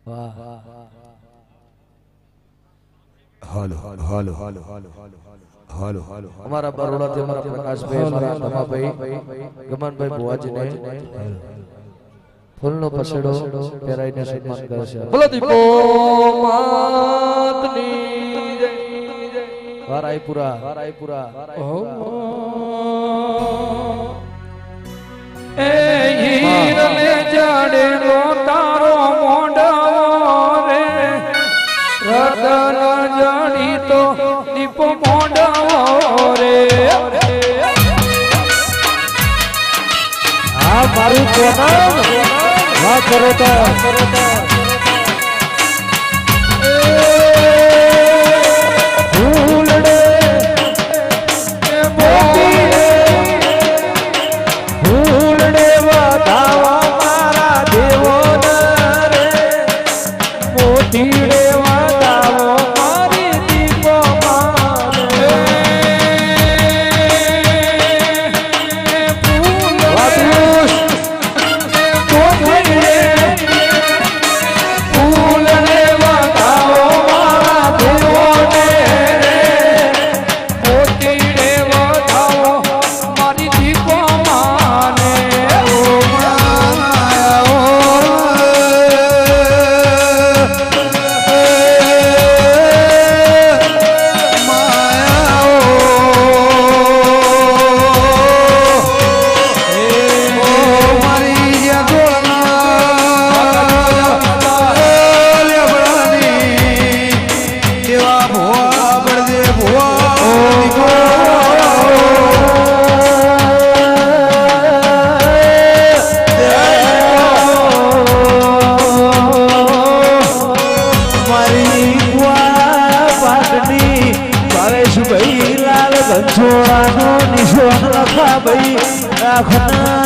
વાહ હાલો હાલો હાલો હાલો હાલો હાલો હાલો અમારા બરોડાથી અમારા પ્રકાશભાઈ અમારા ધમાભાઈ ગમનભાઈ ભુવાજીને ફૂલનો પછેડો પહેરાઈને સન્માન કરે છે બોલો દીપો માતની જય વારાઈપુરા એ હીરલે જાડે નો તારો મોંડવો રે રતન જડી તો દીપો મોંડવો રે આ મારું કોનામ વાહ કરો તો ભૂલડે એ ભૂલડે વધાવા મારા દેવો રે મોતીડે વધાવો મારી દીપો છોડાનો નિશાન લખા ભાઈ રાખના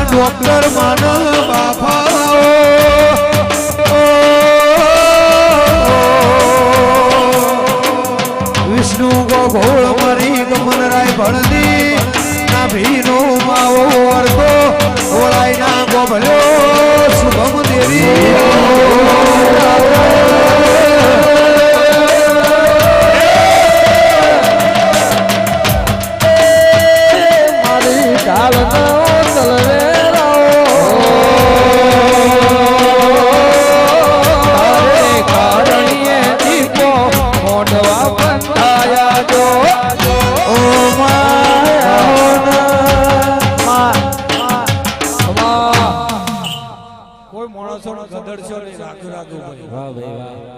ડોક્ટર માન બાપા વિષ્ણુ ગોળ મરી ગમન રાય ભણદી ના ભીનો માવો વર્તો ઓળાઈ ના ગોભલ્યો શુભમ દેવી વાહ ભાઈ વાહ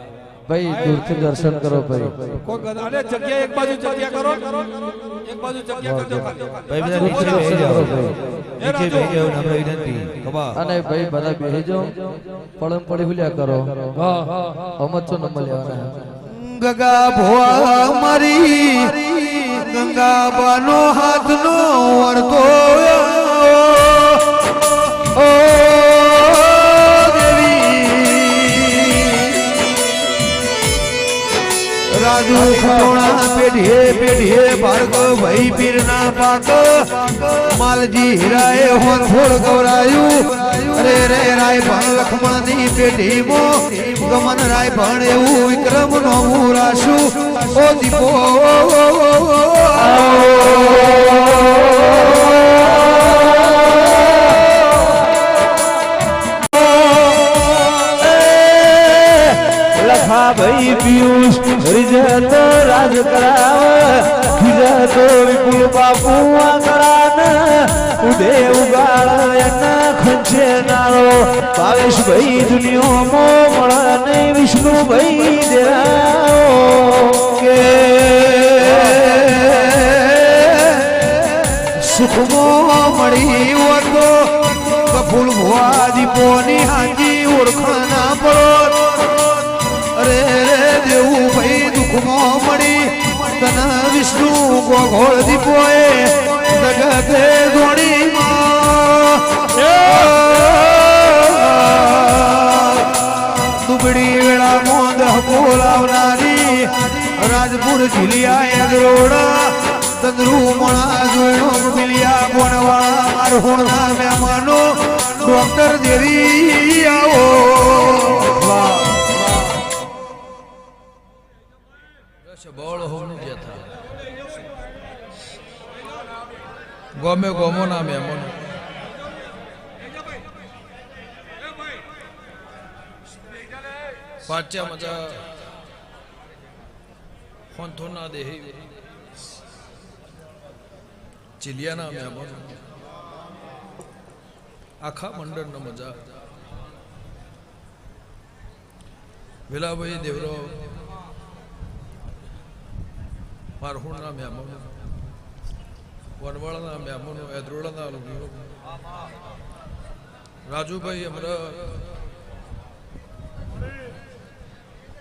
ભાઈ દૂરથી દર્શન કરો ભાઈ કોઈ ગદાડે જગ્યા એક બાજુ જગ્યા કરો એક બાજુ જગ્યા કરજો ભાઈ બધા નીચે બેસી જાઓ નીચે બેસી જાઓ નમ્ર વિનંતી ખમા અને ભાઈ બધા બેસી જાઓ પડમ પડી ભૂલ્યા કરો હા હા અમત છો નંબર લેવાના ગગા ભોવા મારી ગંગા બાનો હાથનો વરતો ઓ રાજુ ખોણા પેઢીએ પેઢીએ ભાર્ગવ ભાઈ પીરના પાક માલજી હીરાએ હોંથોડ ગવરાયું અરે રે રાય ભણ લખમણની પેઢીમાં ગમન રાય ભણ એવું વિક્રમ નોમું રાશું ઓ દીપો લખા ભાઈ પિયુષ રિજત રાજ કરાવ ખીજત વિપુલ બાપુ આંગળાન ઉદે ઉગાળ એના ખંચે નાળો ભાવેશ ભાઈ દુનિયામાં મળે નહીં વિષ્ણુ ભાઈ દેરાઓ કે સુખમાં મળી હોતો કફૂલ ભુવા દીપોની હાજી ઓળખાના પડો અરે દેવું ભાઈ દુઃખમાં મળી તને વિષ્ણુ ગોઘોળ દીપોએ જગતે દુબડી વેળા મોદ બોલાવનારી રાજપુર ઝીલિયા એગરોડા તંદરુ મણા જોઈનો મિલિયા બોણવાળા મારહોણના મહેમાનો ડોક્ટર દેવી આવો બોળ હોનું જેથા ગોમે ગોમો ના મેમન પાચ્યા મજા હોંથો ના દેહી ચિલિયાના મેમન આખા મંડળનો મજા વેલાભાઈ દેવરો મારહોણના મહેમાનો વનવાળાના મહેમાનો એદરોડાના લોકો રાજુભાઈ અમરા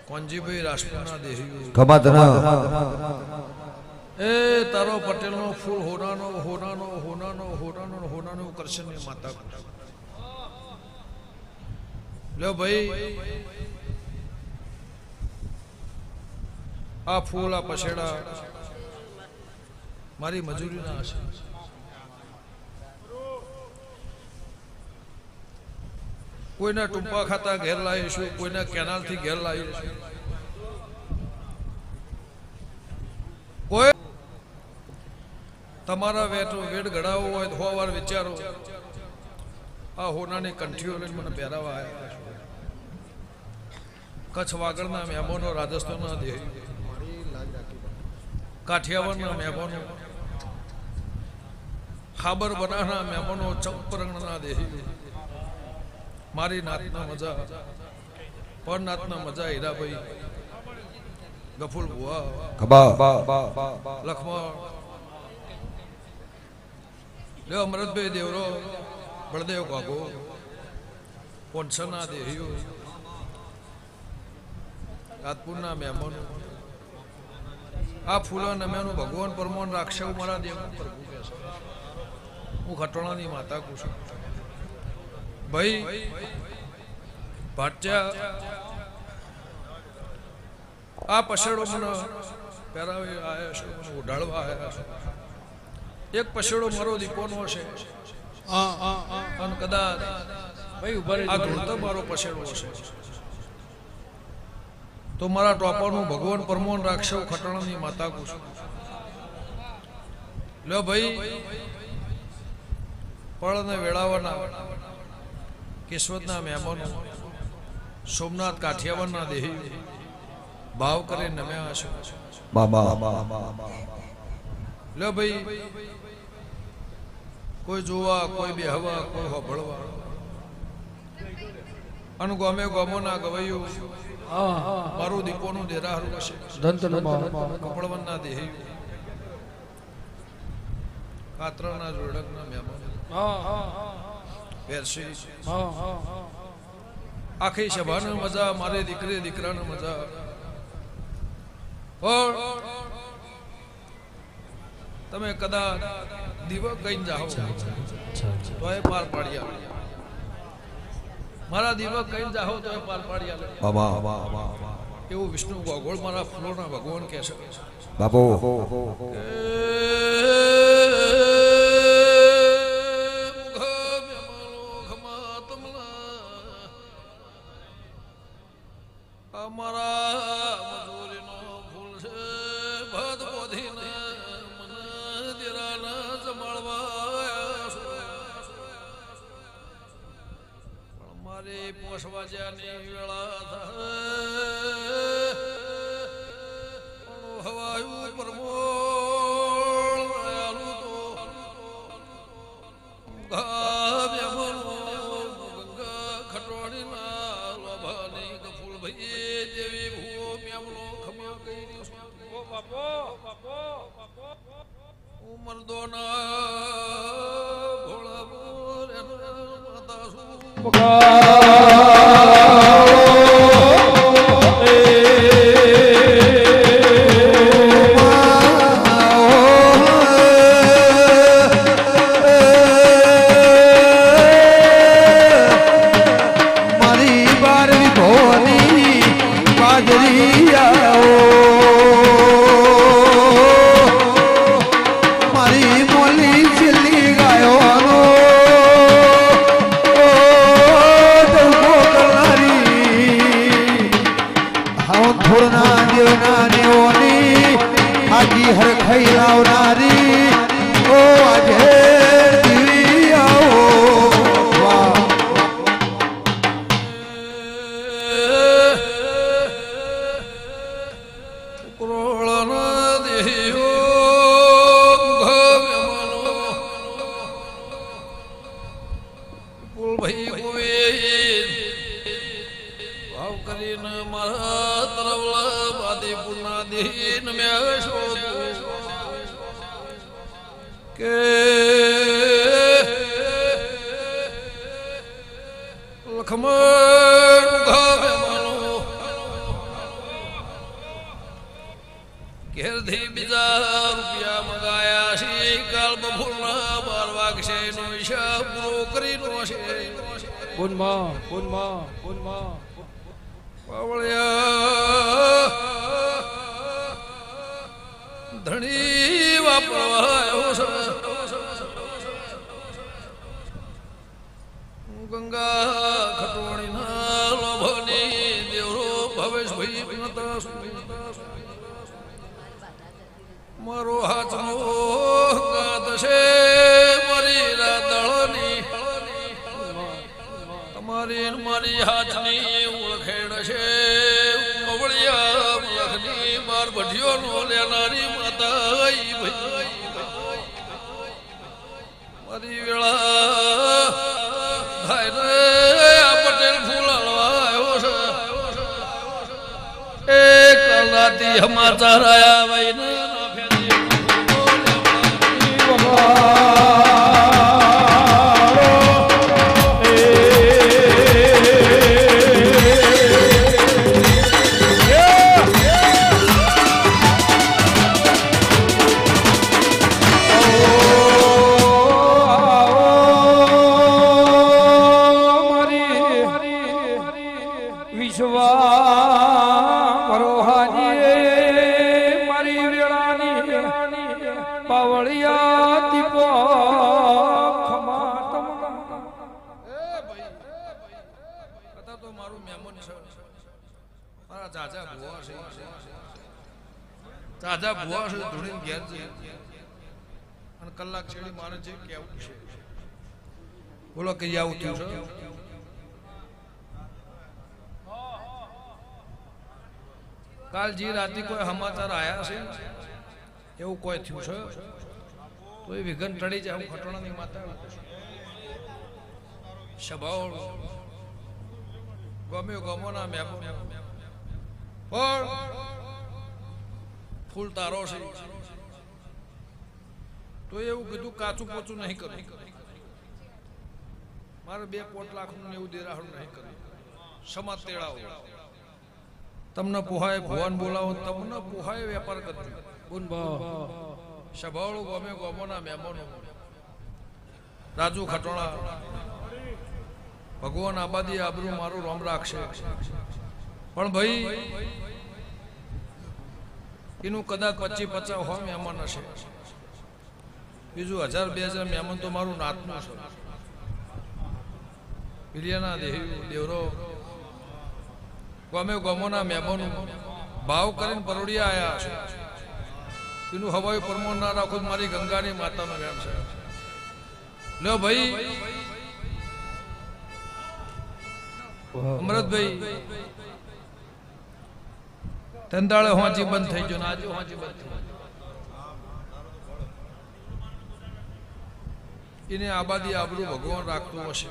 કોંજીભાઈ રાજપૂતના દેહીઓ ખમા તના એ તારો પટેલનો ફૂલ હોનાનો હોનાનો હોનાનો હોનાનો હોનાનો કરશનની માતા લ્યો ભાઈ આ ફૂલ આ પછેડા મારી મજૂરીના હશે કોઈના ટૂંપા ખાતા ઘેર લાવીશું કોઈના કેનાલથી ઘેર લાવીશું કોઈ તમારા વેટ ગળાવો હોય તો વાર વિચારો આ હોનાની કંઠીઓ લઈને મને પહેરાવા આવ્યા કચ્છ વાગડના મહેમાનો રાજસ્થાનના દેહ કાઠિયાવાડના મહેમાનો ખાબર બનાના મહેમાનો ચંપરંગના દેહી મારી નાતના મજા પર નાતના મજા હીરાભાઈ ગફુલ ભુવા લખમણ લ્યો અમરતભાઈ દેવરો બળદેવ કાકો પોનસરના દેહીઓ રાજપુરના મહેમાનો આ ફૂલો નમ્યાનું ભગવાન પરમોન રાખશે મારા દેવ પ્રભુ કહે છે હું ખટોણાની માતા કહું છું ભાઈ ભાટ્યા આ પછેડો મને પહેરાવી આવ્યા છે મને ઉડાડવા આવ્યા છે એક પછેડો મારો દીપોનો હશે અને કદાચ આ ધૂળતો મારો પછેડો હશે તો મારા ટોપાનું ભગવાન પરમોન રાખશે ખટણાની માતા કહું છું લ્યો ભાઈ પળને વેળાવાના કેશવતના મહેમાનો સોમનાથ કાઠિયાવાડના દેહી ભાવ કરી નમ્યા હશે લ્યો ભાઈ કોઈ જોવા કોઈ બેહવા કોઈ હોભળવા અન ગમે ગમોના ગવૈયું મારું દીપોનું દેરાહરું હશે કપડવનના દેહી કાતરના જોડકના મહેમાન પેરસી આખી સભાને મજા મારી દીકરી દીકરાને મજા તમે કદાચ દિવસ ગઈ જાઓ તો એ પાર પાડી આવે મારા દિવસ કઈ જાઓ તો એ પાર પાડી આવે એવું વિષ્ણુ ગોગોળ મારા ફૂલોના ભગવાન કહે છે બાપુ અમારા મજૂરીનો ફૂલ છે ભદ બોધીને મન દિરાના જમાડવા મારી પોષવા જ્યાંની વેળા થાય હવાયું પરમોળ આલું તો ગંગા ખટવાડીના લોભાની કફૂલ ભાઈ દેવી ભૂ મ્યામલો ખમ્યો કહી ઓ બાપો મર્દોના ભોળા બોર માતા શું ઘેરથી બીજા રૂપિયા મંગાયા છે કાલ બપોરના 12 વાગશે નો હિસાબ પૂરો કરીનો છે પાવળિયા ધણી વાપરવાયો છે ગંગા ખટવાણીના લોભની દેવરો ભવેશભાઈ નતા મારો હાથનો ગાત છે મારી રાતળની તમારી મારી હાથની ઓળખેડ છે કવળિયા મલખની માર ભઢિયોનો લેનારી માતા મારી વેળા થાય રે આ પટેલ ફૂલ હલવાયો છે એ કલાથી સમાચાર આયા ભાઈને રાજા ભુવા છે ધોળીને ઘેર છે અને કલાક છેડી મારે છે કેવું છે બોલો કે આવું થયું છે કાલ જે રાતે કોઈ સમાચાર આયા છે એવું કોઈ થયું છે તો એ વિઘન ટળી જાય ખટોણાની માતા સભાઓ ગમ્યો ગમોના મેમો પણ ફૂલ તારો છે તો એવું કીધું કાચું પોચું નહીં કર્યું મારે 2 લાખ નું એવું દેરાહું નહીં કર્યું સમાજ તેડાવો તમને પોહાય ભગવાન બોલાવો તમને પોહાય વેપાર કરજો સભાળું ગમે ગમોના મહેમાનો રાજુ ખટોણા ભગવાન આબાદી આબરૂ મારું રોમ રાખશે પણ ભાઈ એનું કદાચ 25-50 હોય મહેમાન હશે બીજું 1000-2000 મહેમાન તો મારું નાતનું છે પિલિયાના દેવરો ગમે ગમોના મહેમાનો ભાવ કરીને પરોડિયા આયા છે એનું હવાયું પરમોણ ના રાખું મારી ગંગાની માતાનો વેણ છે લ્યો ભાઈ અમૃતભાઈ તંદાળે હોંચી બંધ થઈ ગયો ને આજે હોંચી બંધ થઈ એને આબાદી આબરૂ ભગવાન રાખતું હશે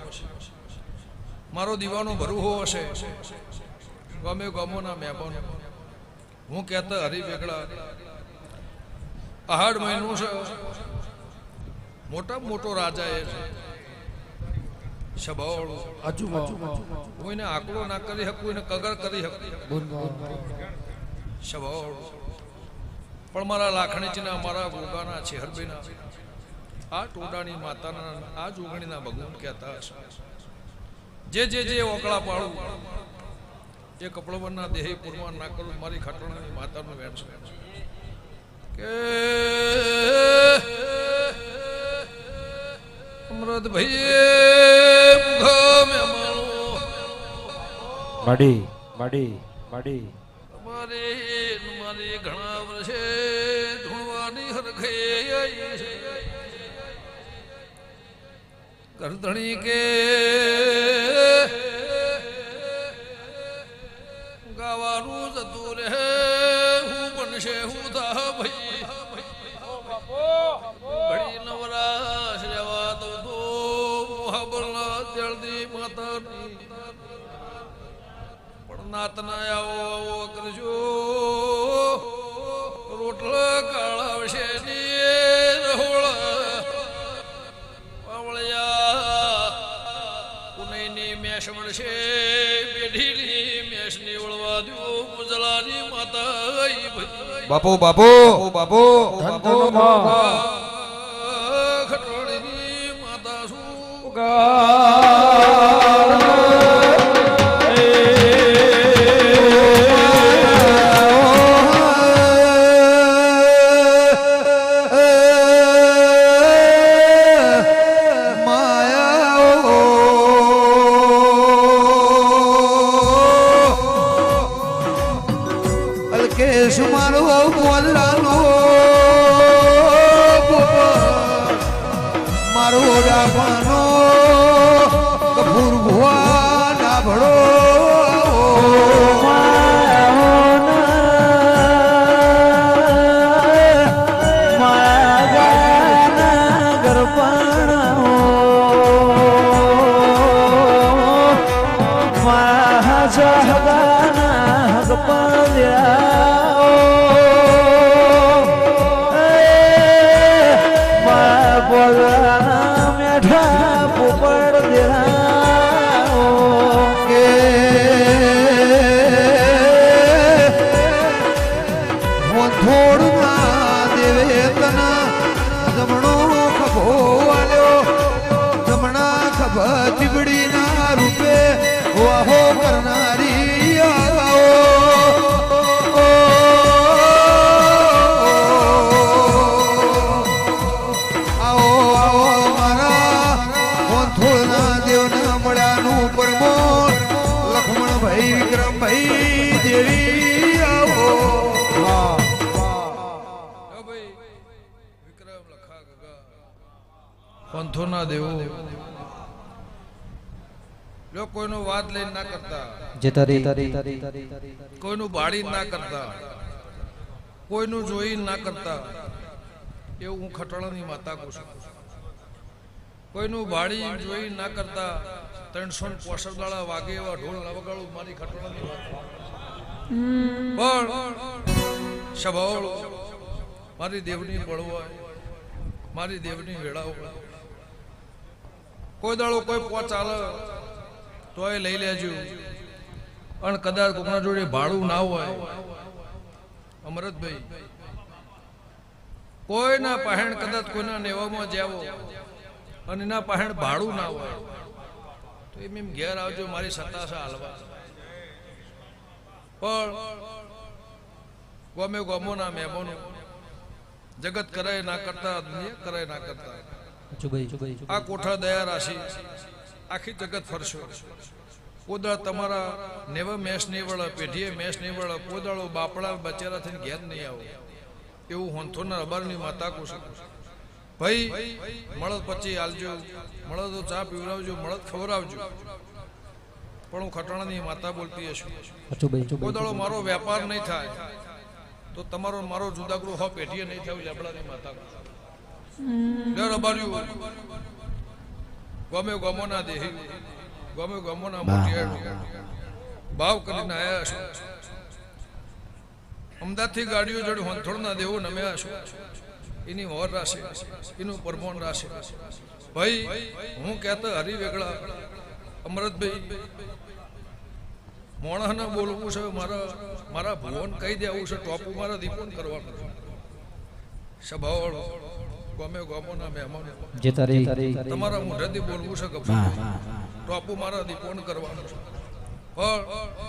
મારો દીવાનો ભરવો હશે ગમે ગમોના મહેમાનો હું કહેતા હરી વેગડા આહાડ મહિનો છે મોટા મોટો રાજા એ છે સભાવાળો કોઈને આંકડો ના કરી શકું એને કગર કરી શકું સભાવાળો પણ મારા લાખણીચીના મારા ગોગાના છેહરભાઈના આ ટોડાની માતાના આ જોગણીના ભગવાન કહેતા હશે જે ઓકળા પાડું એ કપડવરના દેહે પુરમાન ના કરું મારી ખટોણાની માતાનું વેણ છે કે અમૃત ભાઈ માડી માડી માડી મારી ઘણા વર્ષે ધૂણવાની હરખે છે કરધણી કે ગાવાનું જતું રહે હું બનશે હું થા ભાઈ ઘડી નવરાશ રહેવા દો તો હાબરના જલ્દી માતાની પણ નાતના આવો કરજો રોટલા કાળાવશે ને રહોળા પાવળિયા કુનૈની મેષ મળશે બેઢીની મેષની વળવા દો મુજલાની માતા બાપુ બાપુ બાપુ ખટોળીની માતા શું પંથોના દેવો જો કોઈનો વાત લઈને ના કરતા કોઈનું બાળી ના કરતા કોઈનું જોઈ ના કરતા એવું હું ખટોળાની માતા કહું છું કોઈનું બાળી જોઈ ના કરતા 365 દાડા વાગે એવા ઢોલ ન વગાડું મારી ખટોળાની વાત પણ સભાળ મારી દેવની બળવાય મારી દેવની વેળાઓ કોઈ દાડો કોઈ પોચ આલે તોય લઈ લેજો અને કદાચ કોકના જોડે ભાડું ના હોય અમરતભાઈ કોઈના પહેણ કદાચ કોઈના નેવામાં જાવો અને એના પહેણ ભાડું ના હોય તો એમ ઘેર આવજો મારી સત્તાસા હાલવા પણ ગમે ગમોના મહેમાનો જગત કરાય ના કરતા દુનિયા કરાય ના કરતા આ કોઠા દયા રાશિ આખી જગત ફરશો કોદળ તમારા નેવા મેસ નહીં વળે પેઢીએ મેસ નહીં વળે કોદળો બાપડા બચેરા થઈને ઘેર નહીં આવો એવું હોંથોના રબારની માતા કુશું ભાઈ મળદ પછી આલજો મળદ તો ચા પીવડાવજો મળદ ખવડાવજો પણ હું ખટાણાની માતા બોલતી હશું કોદળો મારો વેપાર નહીં થાય તો તમારો મારો જુદાગરો હો પેઢીએ નહીં થયું લેબડાની માતા રબાર્યું ગમે ગમોના દેહી ગમે ગમોના મોટી ભાવ કરીને આયા છો અમદાવાદથી ગાડીઓ જોડે હોંથોડના દેવો નમ્યા છો એની વર રાશિ એનું પરમોણ રાશિ ભાઈ હું કહેતો હરી વેગળા અમરતભાઈ મોણસને બોલવું છે મારા ભુવન કહી દેવું છે ટોપું મારા દીપોન કરવાનું સભાવાળો ગમે ગમોના મહેમાનો તમારા મોઢેથી બોલવું છે કે ટોપું મારા દીપોન કરવાનું છે પણ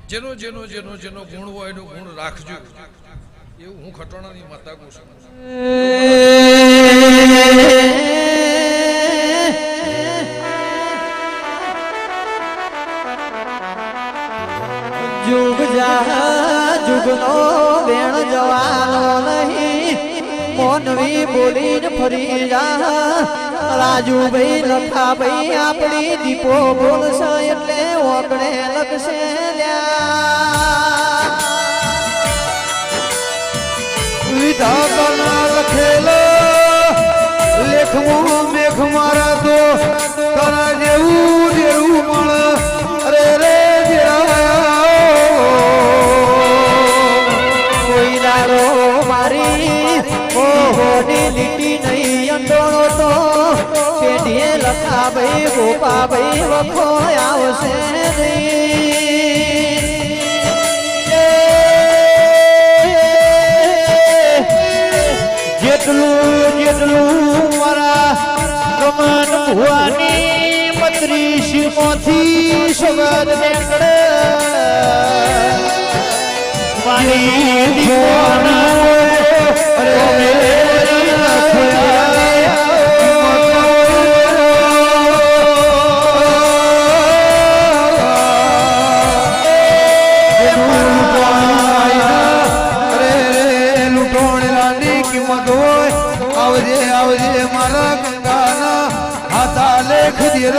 જેનો ગુણ હોય એનો ગુણ રાખજો એવું હું ખટોણાની માતા કહું છું जुग जा जुगनो बेण जवानो नहीं मोनवी बोली न फरी जा राजू भाई लखा भाई आपड़ी दीपो बोलશે એટલે ઓગણે લગશે વિધાતાના લખેલો લેખમાં મેઘ મારા તો તારા જેવું જેવું મળે અરે રે કોઈ દાડો મારી ઓહોની લીટી નહીં અંડોળો તો પેઢીએ લખા ભાઈ ગોપા ભાઈ વખો આવશે જેટલું મારા ગમન ભુવાની મત્રીશી માંથી સગદ નીકળે મારી આવજે મારા ગંગાના હાથા લેખ દે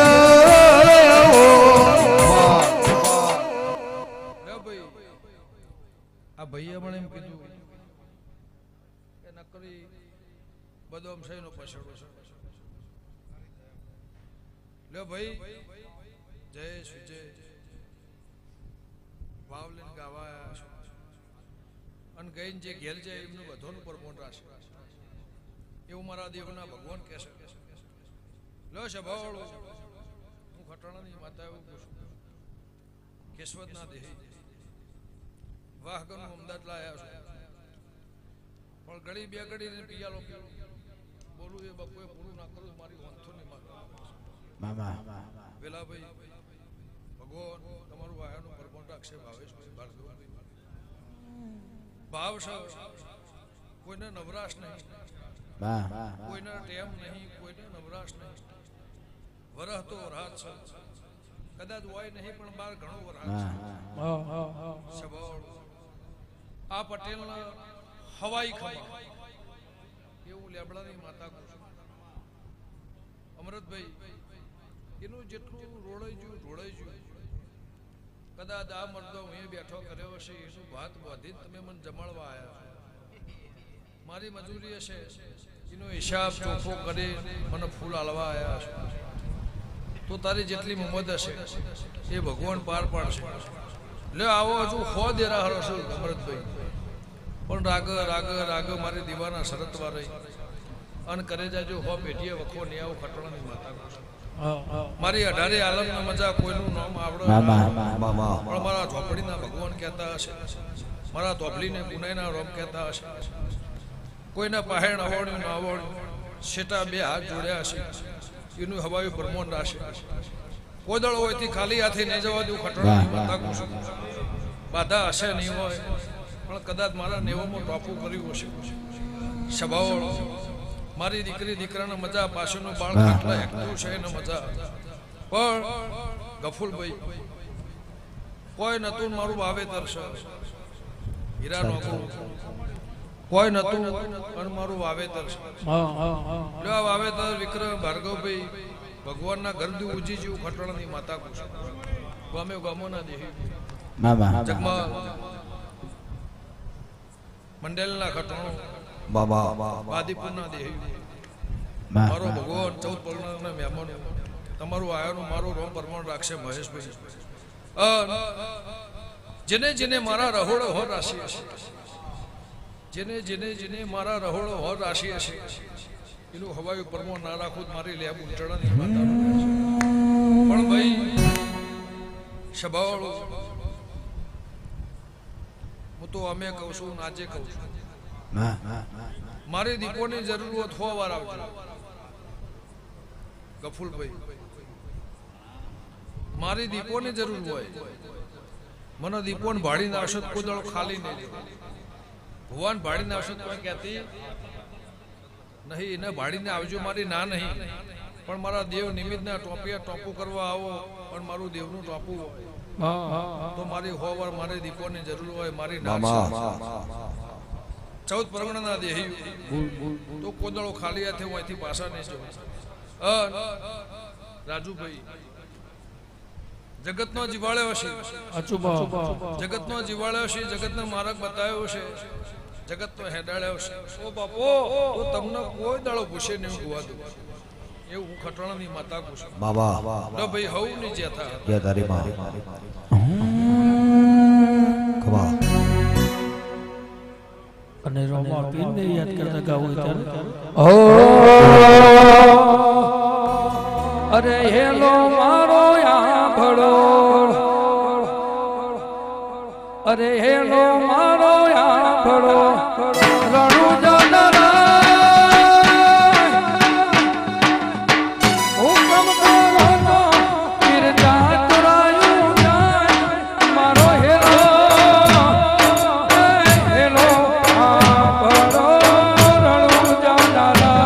આ ભાઈએ પણ એમ કીધું કે નકરી બદામ સહીનો પછડો છે લ્યો ભાઈ જય સુજય ભાવ લઈને ગાવા અને ગઈને જે ઘેર જાય એમનું બધોનું પરમોણ રાશે એવું મારા દેવના ભગવાન કહેશે લો સભાવાળો હું ખટાણાની માતા એવું કહું છું કેશવતના દેહી વાહગનું અમદાવાદ લાયા છું પણ ઘડી બે ઘડી ને પિયાલો બોલું એ બપોએ પૂરું ના કરું મારી વાંથોની માતા વેલાભાઈ ભગવાન તમારું વાયાનું પરમોણ રાખશે ભાવેશભાઈ ભાર્ગવભાઈ ભાવ છે કોઈને નવરાશ નહીં કોઈને ટેમ નહીં કોઈને નવરાશ નહીં વરહ તો વરહાત છે કદાચ હોય નહીં પણ બાર ઘણો વરહાત છે આ પટેલના હવાઈ ખમા એવું લેબડાની માતા કહું છું અમરતભાઈ એનું જેટલું રોળાઈ ગયું કદાચ આ મર્દો હું બેઠો કર્યો હશે એનું વાત બાંધી તમે મને જમાડવા આવ્યા મારી મજૂરી હશે એનો હિસાબ ચોખ્ખો કરી મને ફૂલ હાલવા આવ્યા છે તો તારી જેટલી મમદ હશે એ ભગવાન પાર પાડશે. લે આવો હજુ ખો દે રહો છો અમૃતભાઈ, પણ રાગ રાગ રાગ મારી દીવાના શરતવા રહી અને કરે જાજો હો પેઢીએ વખો નહીં આવો ખટણાની માતા. મારી 18 આલમની મજા કોઈનું નામ આવડે પણ મારા ઝોપડીના ભગવાન કહેતા હશે, મારા ધોપલીને ગુનાઈના રોમ કહેતા હશે, કોઈના પહેણ આવડ્યું ના આવડ્યું શેટા બે હાથ જોડ્યા હશે એનું હવાયું બ્રહ્માંડ હશે. કોઈ દળ હોયથી ખાલી હાથે નહીં જવા દઉં ખટણાની માતા કુશું. બાધા હશે નહીં હોય પણ કદાચ મારા નેવોમાં ટોપું કર્યું હશે. સ્વભાવ મારી દીકરી દીકરાને મજા, પાછળનું બાળ ખાટલા હેકતું છે એને મજા. પણ ગફુલભાઈ કોઈ નતું મારું વાવેતર છે, હીરા નોકરું કોઈ નતું અને મારું વાવેતર છે. આ વાવેતર વિક્રમ ભાર્ગવભાઈ ભગવાનના ગરદી ઉજી જેવું ખટણાની માતા કુશું. ગમે ગમોના દેહી જગમાં મંડેલના ખટણો આદિપુરના દેહી મારો ભગવાન 14 પગના મહેમાનો તમારું આયાનું મારું રોમ પરમાણ રાખશે મહેશભાઈ. જેને જેને મારા રહોડો હો રાશિ હશે, જેને જેને જેને મારા રહોડો હો રાશિ હશે એનું હવાયું પરમાણ ના રાખું મારી લેબ ઉલટણાની માતા. પણ ભાઈ સ્વભાવ હું તો અમે કહું છું આજે કહું છું મારી દીપોની જરૂરત હો વાર આવજો ગફુલભાઈ. મારી દીપોની જરૂર હોય મને દીપોને ભાડીને આવશો કોઈ દળો ખાલી નહીં. ભગવાન ભાડીને આવશો તો કહેતી નહીં એને ભાડીને આવજો મારી ના નહીં, પણ મારા દેવ નિમિત્તના ટોપિયા ટોપું કરવા આવો પણ મારું દેવનું ટોપું હોય તો મારી હો વાર મારી દીપોની જરૂર હોય. મારી ના 14 પરગણાના દેહી તો કોદળો ખાલી હાથે હું અહીંથી પાછા નહીં જવું. રાજુભાઈ જગતનો જીવાળ્યો છે, જગતનો જીવાળ્યો છે, જગતનો માર્ગ બતાવ્યો છે, જગતનો હેડાળ્યો છે. ઓ બાપો તો તમને કોઈ દાડો પૂછે નહીં હું ગુવા દઉં એવું હું ખટણાની માતા કું છું. ભાઈ હવ ની જેથા અને રોમા પીરને યાદ કરતા ગાવું ત્યારે અરે હેલો મારો આંભળો, અરે હેલો મારો આંભળો રણુ જનરા હુકમ કરો તો પીર જાત રાયું જાય મારો હેલો હેલો આંભળો રણુ જનરા.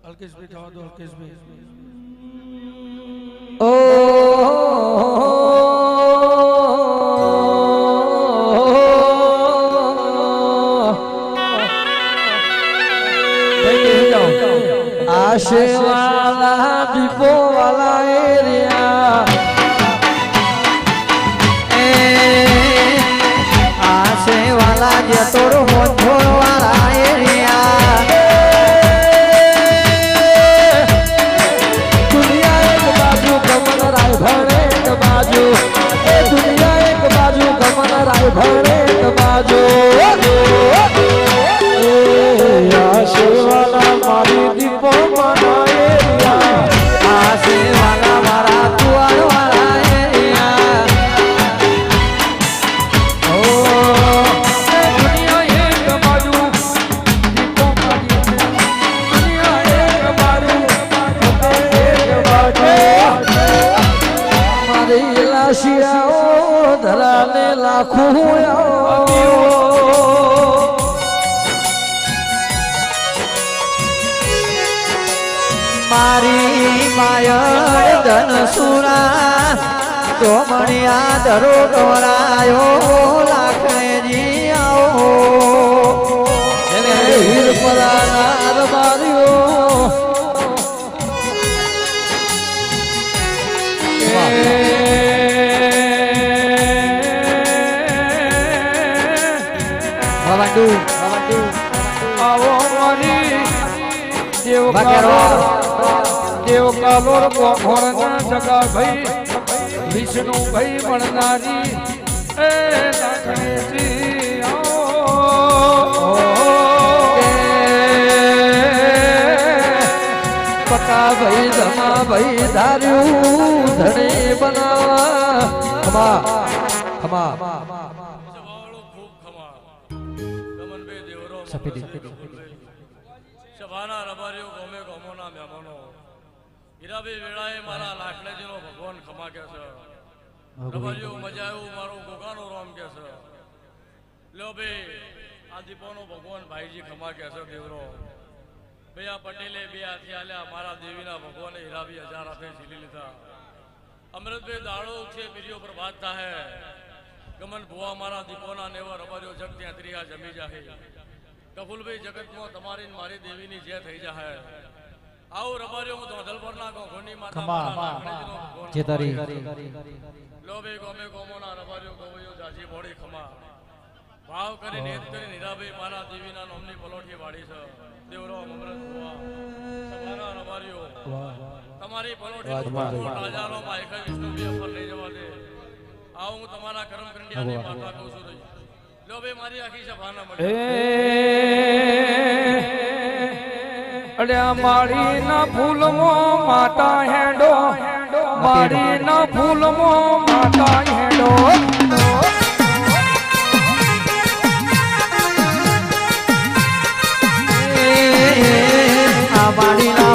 અલ્કેશભાઈ થવા દો, અલ્કેશભાઈ. આશેવાલા દીપો વાલા એરિયા આશે વાલા જે તોડ હોઠોડ વાળા એરિયા દુનિયા એક બાજુ ગમન રાય ભણે એક બાજુ એ દુનિયા એક બાજુ ગમન રાય ભણે એક બાજુ આશેવાલા મારી દીપો વાલા એરિયા આશે વાલા મારા તુવાર વાળા એરિયા શિયાઓ ધરાને લાખું મારી માયર ધન સુરા તો મણિયા ધરો ડોરાયો લાખજી આવો હીર પરાનાર માર્યો આવો મારી દેવ કાલોર કોખોળના જગા ભાઈ વિષ્ણુ ભાઈ મળનારી એ લાખણેજી પકા ભાઈ ધમા ભાઈ ધાર્યું ધણે બનાવા ખમા સભાના રબારીઓ ગમે ગમોના મહેમાનો હીરાભાઈ વેળાએ મારા લાખણેજીનો ભગવાન ખમા કે છે રબારીઓ મજા આવ્યું મારો ગોગાનો રામ કે છે લ્યો ભાઈ આ દીપોનો ભગવાન ભાઈજી ખમા કે છે દેવરો ભાઈ આ પટેલે બે હાથી આલ્યા મારા દેવીના ભગવાને હીરાભાઈ 1000 હાથે ઝીલી લીધા અમૃતભાઈ દાડો છે બીજો પર વાત થાય ગમન ભુવા મારા દીપોના નેવા રબારીઓ જગ ત્યાં ત્રિયા જમી જાહે કફુલભાઈ જગતમાં તમારી મારી દેવીની જે થઈ જાય આવો રબારીઓ હું ધલપરના ઘોની માતા જેતારી લો બે ગોમે ગોમોના રબારીઓ ગોવયો જાજી બોડી ખમા ભાવ કરી નેત કરી નીરાભાઈ મારા દેવીના નામની પલોઠી વાડી છે દેવરો અમૃત ભુવા સભાના રબારીઓ તમારી પલોઠી રાજાનો માં 21 અફર લઈ જવા દે આવો હું તમારા કરમકંડિયાની માતા કહું છું રહી લો બે મારી આખી સભાના મળે અલ્યા માળીના ફૂલમાં માતા હેડો માળીના ફૂલમાં માતા હેડો આ માળીના